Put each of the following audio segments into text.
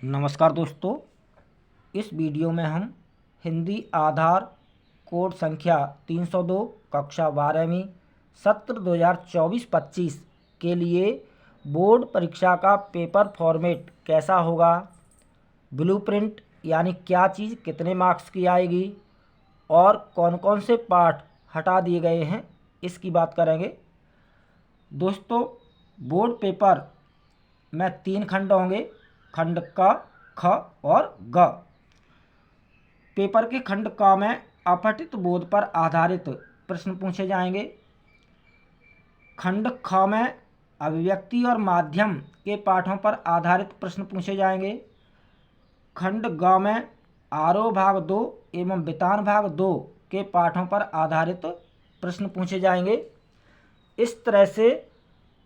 नमस्कार दोस्तों, इस वीडियो में हम हिंदी आधार कोड संख्या 302 कक्षा 12वीं सत्र 2024-25 के लिए बोर्ड परीक्षा का पेपर फॉर्मेट कैसा होगा, ब्लूप्रिंट यानी क्या चीज़ कितने मार्क्स की आएगी और कौन कौन से पार्ट हटा दिए गए हैं, इसकी बात करेंगे। दोस्तों, बोर्ड पेपर में 3 खंड होंगे, खंड क, ख और ग। पेपर के खंड क में अपठित बोध पर आधारित प्रश्न पूछे जाएंगे। खंड ख में अभिव्यक्ति और माध्यम के पाठों पर आधारित प्रश्न पूछे जाएंगे। खंड ग में आरोह भाग 2 एवं वितान भाग 2 के पाठों पर आधारित प्रश्न पूछे जाएंगे। इस तरह से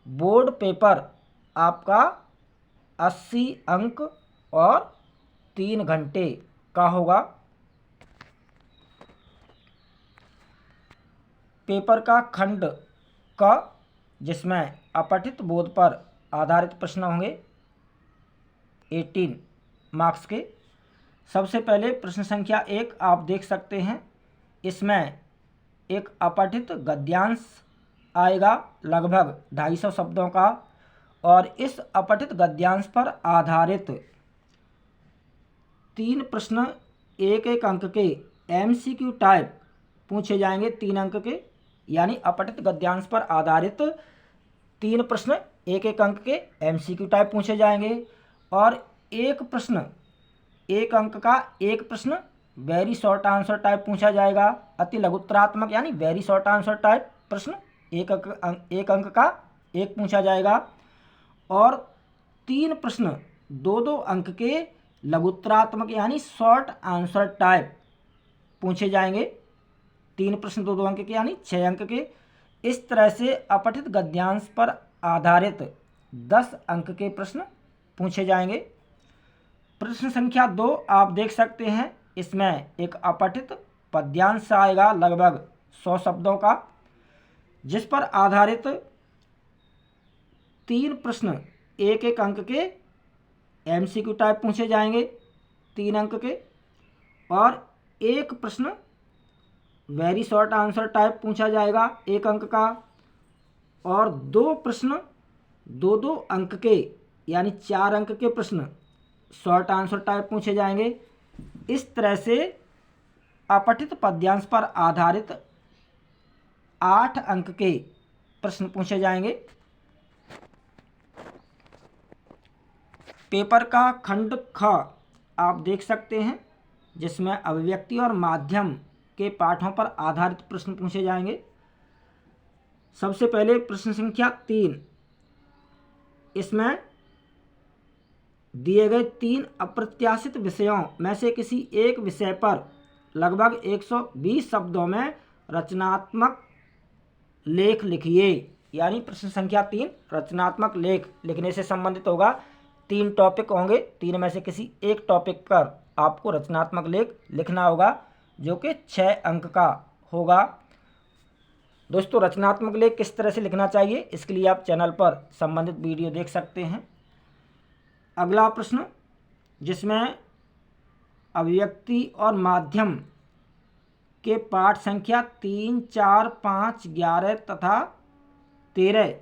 बोर्ड पेपर आपका 80 अंक और 3 घंटे का होगा। पेपर का खंड क जिसमें अपठित बोध पर आधारित प्रश्न होंगे 18 मार्क्स के। सबसे पहले प्रश्न संख्या 1 आप देख सकते हैं। इसमें एक अपठित गद्यांश आएगा लगभग 250 शब्दों का, और इस अपठित गद्यांश पर आधारित 3 प्रश्न 1-1 अंक के MCQ टाइप पूछे जाएंगे। 3 अंक के यानी अपठित गद्यांश पर आधारित 3 प्रश्न 1-1 अंक के MCQ टाइप पूछे जाएंगे, और एक प्रश्न 1 अंक का एक प्रश्न वेरी शॉर्ट आंसर टाइप पूछा जाएगा। अति लघुत्तरात्मक यानी वेरी शॉर्ट आंसर टाइप प्रश्न 1 अंक का एक पूछा जाएगा, और 3 प्रश्न 2-2 अंक के लघुत्तरात्मक यानी शॉर्ट आंसर टाइप पूछे जाएंगे। 3 प्रश्न 2-2 अंक के यानी 6 अंक के। इस तरह से अपठित गद्यांश पर आधारित 10 अंक के प्रश्न पूछे जाएंगे। प्रश्न संख्या 2 आप देख सकते हैं। इसमें एक अपठित पद्यांश आएगा लगभग 100 शब्दों का, जिस पर आधारित 3 प्रश्न 1-1 अंक के MCQ टाइप पूछे जाएंगे 3 अंक के, और एक प्रश्न वेरी शॉर्ट आंसर टाइप पूछा जाएगा 1 अंक का, और 2 प्रश्न 2-2 अंक के यानी 4 अंक के प्रश्न शॉर्ट आंसर टाइप पूछे जाएंगे। इस तरह से अपठित पद्यांश पर आधारित 8 अंक के प्रश्न पूछे जाएंगे। पेपर का खंड ख आप देख सकते हैं, जिसमें अभिव्यक्ति और माध्यम के पाठों पर आधारित प्रश्न पूछे जाएंगे। सबसे पहले प्रश्न संख्या 3, इसमें दिए गए 3 अप्रत्याशित विषयों में से किसी एक विषय पर लगभग 120 शब्दों में रचनात्मक लेख लिखिए। यानी प्रश्न संख्या 3 रचनात्मक लेख लिखने से संबंधित होगा। 3 टॉपिक होंगे, 3 में से किसी एक टॉपिक पर आपको रचनात्मक लेख लिखना होगा, जो कि 6 अंक का होगा। दोस्तों, रचनात्मक लेख किस तरह से लिखना चाहिए, इसके लिए आप चैनल पर संबंधित वीडियो देख सकते हैं। अगला प्रश्न, जिसमें अभिव्यक्ति और माध्यम के पाठ संख्या 3, 4, 5, 11 तथा 13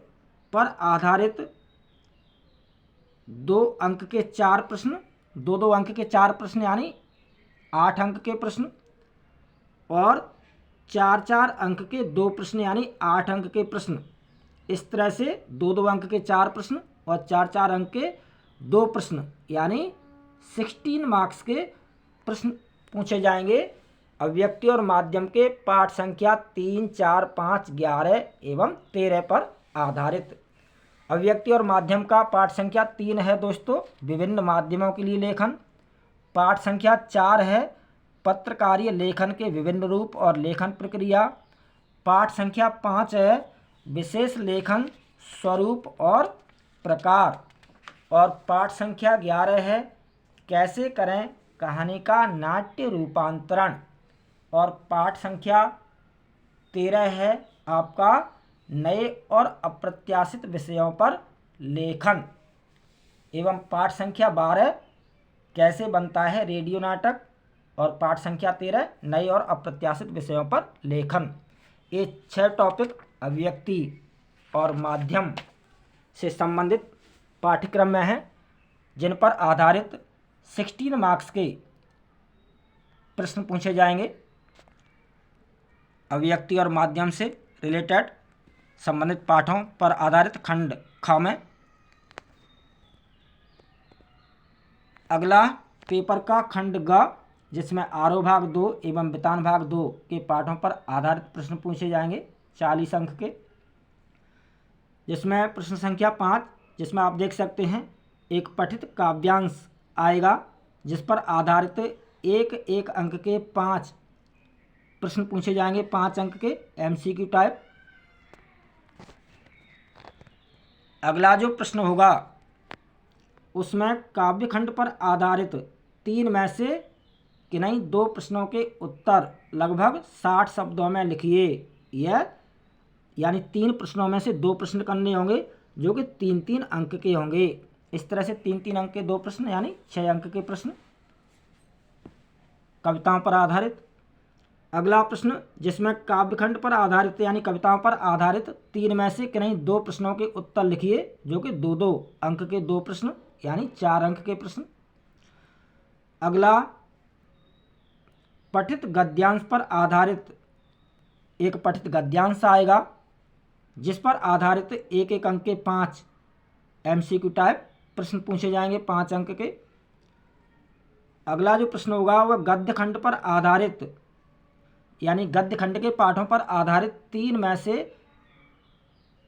पर आधारित 2 अंक के 4 प्रश्न 2-2 अंक के 4 प्रश्न यानी 8 अंक के प्रश्न, और 4-4 अंक के 2 प्रश्न यानी 8 अंक के प्रश्न। इस तरह से 2-2 अंक के 4 प्रश्न और 4-4 अंक के 2 प्रश्न यानी 16 मार्क्स के प्रश्न पूछे जाएंगे अभिव्यक्ति और माध्यम के पाठ संख्या 3, 4, 5, 11 एवं 13 पर आधारित। अभिव्यक्ति और माध्यम का पाठ संख्या 3 है दोस्तों, विभिन्न माध्यमों के लिए लेखन। पाठ संख्या 4 है, पत्रकारीय लेखन के विभिन्न रूप और लेखन प्रक्रिया। पाठ संख्या 5 है, विशेष लेखन स्वरूप और प्रकार। और पाठ संख्या 11 है, कैसे करें कहानी का नाट्य रूपांतरण। और पाठ संख्या 13 है आपका नए और अप्रत्याशित विषयों पर लेखन। एवं पाठ संख्या 12 कैसे बनता है रेडियो नाटक, और पाठ संख्या 13 नए और अप्रत्याशित विषयों पर लेखन। ये 6 टॉपिक अभिव्यक्ति और माध्यम से संबंधित पाठ्यक्रम में हैं, जिन पर आधारित 16 मार्क्स के प्रश्न पूछे जाएंगे। अभिव्यक्ति और माध्यम से रिलेटेड संबंधित पाठों पर आधारित खंड ख में। अगला पेपर का खंड ग, जिसमें आरोह भाग 2 एवं वितान भाग 2 के पाठों पर आधारित प्रश्न पूछे जाएंगे 40 अंक के, जिसमें प्रश्न संख्या 5, जिसमें आप देख सकते हैं एक पठित काव्यांश आएगा, जिस पर आधारित एक अंक के 5 प्रश्न पूछे जाएंगे, 5 अंक के MCQ टाइप। अगला जो प्रश्न होगा उसमें काव्यखंड पर आधारित 3 में से किन्हीं 2 प्रश्नों के उत्तर लगभग 60 शब्दों में लिखिए। यह यानी 3 प्रश्नों में से 2 प्रश्न करने होंगे, जो कि 3-3 अंक के होंगे। इस तरह से 3-3 अंक के 2 प्रश्न यानी 6 अंक के प्रश्न कविताओं पर आधारित। अगला प्रश्न, जिसमें काव्यखंड पर आधारित यानी कविताओं पर आधारित 3 में से किन्हीं 2 प्रश्नों के उत्तर लिखिए, जो कि 2-2 अंक के 2 प्रश्न यानी 4 अंक के प्रश्न। अगला पठित गद्यांश पर आधारित एक पठित गद्यांश आएगा, जिस पर आधारित एक अंक के 5 MCQ टाइप प्रश्न पूछे जाएंगे, 5 अंक के। अगला जो प्रश्न होगा वह गद्य खंड पर आधारित यानी गद्य खंड के पाठों पर आधारित 3 में से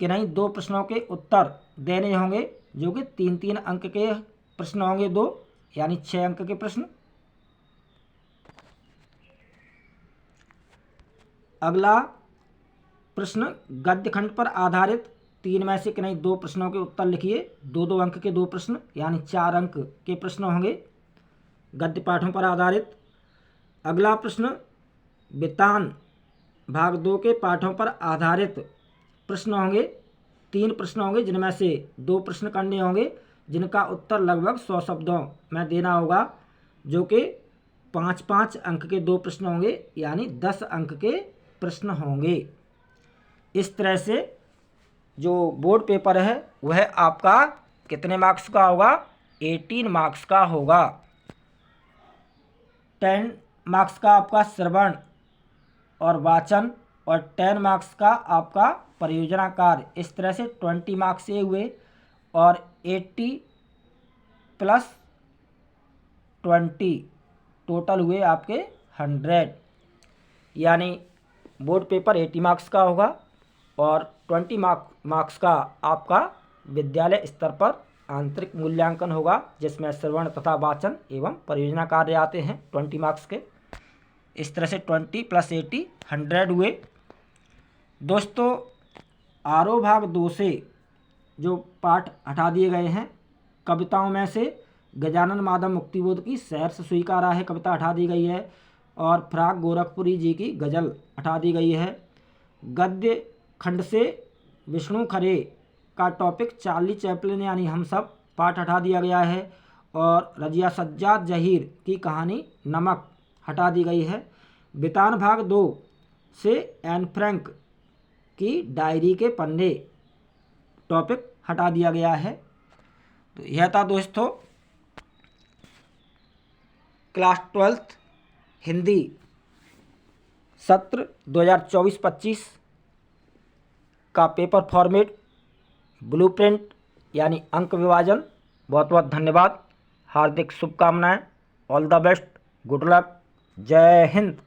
किन्हीं 2 प्रश्नों के उत्तर देने होंगे, जो कि 3-3 अंक के प्रश्न होंगे, 2 यानी 6 अंक के प्रश्न। अगला प्रश्न, गद्य खंड पर आधारित 3 में से किन्हीं 2 प्रश्नों के उत्तर लिखिए, 2-2 अंक के 2 प्रश्न यानी 4 अंक के प्रश्न होंगे गद्य पाठों पर आधारित। अगला प्रश्न, वितान भाग 2 के पाठों पर आधारित प्रश्न होंगे, 3 प्रश्न होंगे, जिनमें से 2 प्रश्न करने होंगे, जिनका उत्तर लगभग 100 शब्दों में देना होगा, जो कि 5-5 अंक के 2 प्रश्न होंगे यानी 10 अंक के प्रश्न होंगे। इस तरह से जो बोर्ड पेपर है वह आपका कितने मार्क्स का होगा? 18 मार्क्स का होगा। 10 मार्क्स का आपका श्रवण और वाचन और 10 मार्क्स का आपका परियोजना कार्य। इस तरह से 20 मार्क्स ये हुए और 80 + 20 टोटल हुए आपके 100, यानी बोर्ड पेपर 80 मार्क्स का होगा और 20 मार्क्स का आपका विद्यालय स्तर पर आंतरिक मूल्यांकन होगा, जिसमें श्रवण तथा वाचन एवं परियोजना कार्य आते हैं 20 मार्क्स के। इस तरह से 20 + 80 100 हुए। दोस्तों, आरोह भाग 2 से जो पाठ हटा दिए गए हैं, कविताओं में से गजानन माधव मुक्तिबोध की शहर से स्वीकारा है कविता हटा दी गई है और फ्राक गोरखपुरी जी की गज़ल हटा दी गई है। गद्य खंड से विष्णु खरे का टॉपिक चार्ली चैपलिन यानी हम सब पाठ हटा दिया गया है और रजिया सज्जाद जहीर की कहानी नमक हटा दी गई है। वितान भाग 2 से एन फ्रैंक की डायरी के पन्ने टॉपिक हटा दिया गया है। तो यह था दोस्तों क्लास 12th हिंदी सत्र 2024-25 का पेपर फॉर्मेट, ब्लूप्रिंट यानी अंक विभाजन। बहुत बहुत धन्यवाद, हार्दिक शुभकामनाएं, all the best, good luck, जय हिंद।